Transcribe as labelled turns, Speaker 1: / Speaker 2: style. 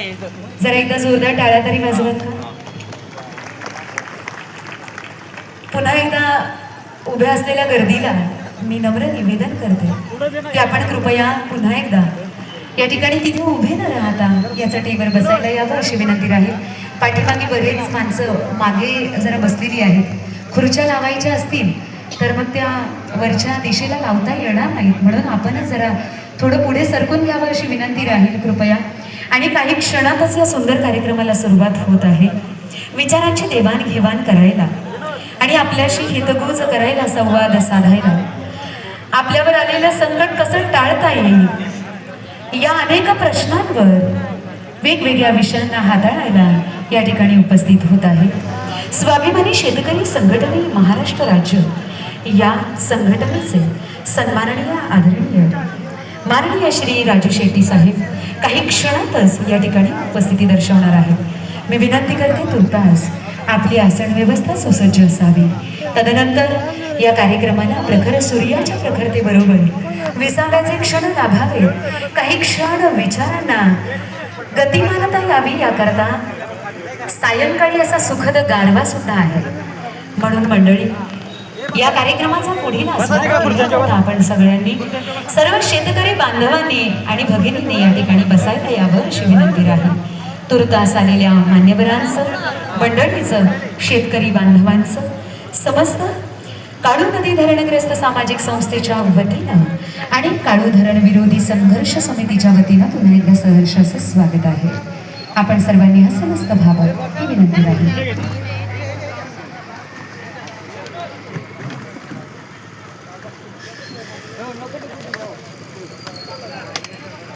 Speaker 1: जरा एकदा जोरदार टाळ्या तरी वाजवत का? पुन्हा एकदा उभ्या असलेल्या गर्दीला मी नम्र निवेदन करते की आपण कृपया पुन्हा एकदा या ठिकाणी तिथे उभे न राहता याचा टेबल बसायला यावं अशी विनंती राहील. पाठीमागे बरेच माणसं मागे जरा बसलेली आहेत. खुर्च्या लावायच्या असतील तर मग त्या वरच्या दिशेला लावता येणार नाहीत, म्हणून आपणच जरा थोडं पुढे सरकून घ्यावं अशी विनंती राहील कृपया. आणि काही क्षणातच या सुंदर कार्यक्रमाला सुरुवात होत आहे. विचारांची देवाणघेवाण करायला आणि आपल्याशी हितगुज करायला, संवाद साधायला, आपल्यावर आलेलं संकट कसं टाळता येईल या अनेक प्रश्नांवर वेगवेगळ्या विषयांना हाताळायला या ठिकाणी उपस्थित होत आहे. स्वाभिमानी शेतकरी संघटने महाराष्ट्र राज्य या संघटनेचे सन्माननीय आदरणीय माननीय श्री राजू शेट्टी साहेब काही क्षणातच या ठिकाणी उपस्थिती दर्शवणार आहेत. मी विनंती करते तुर्तास आपली आसन व्यवस्था सुसज्ज असावी. तदनंतर या कार्यक्रमाला प्रखर सूर्याच्या प्रखरतेबरोबर विसाव्याचे क्षण लाभावेत. काही क्षण विचारांना गतिमानता यावी याकरता सायंकाळी असा सुखद गारवा सुद्धा आहे. म्हणून मंडळी, या कार्यक्रमाचा पुढील आस्वाद आपण सगळ्यांनी, सर्व शेतकरी बांधवांनी आणि भगिनींनी या ठिकाणी बसायला यावं अशी विनंती राहील. तुर्तास आलेल्या मान्यवरांचं, मंडळीचं, शेतकरी बांधवांचं, समस्त काळू नदी धरणग्रस्त सामाजिक संस्थेच्या वतीनं आणि काळू धरण विरोधी संघर्ष समितीच्या वतीनं पुन्हा एकदा सहर्ष असं स्वागत आहे. आपण सर्वांनी हा समस्त भाव ही विनंती राहील.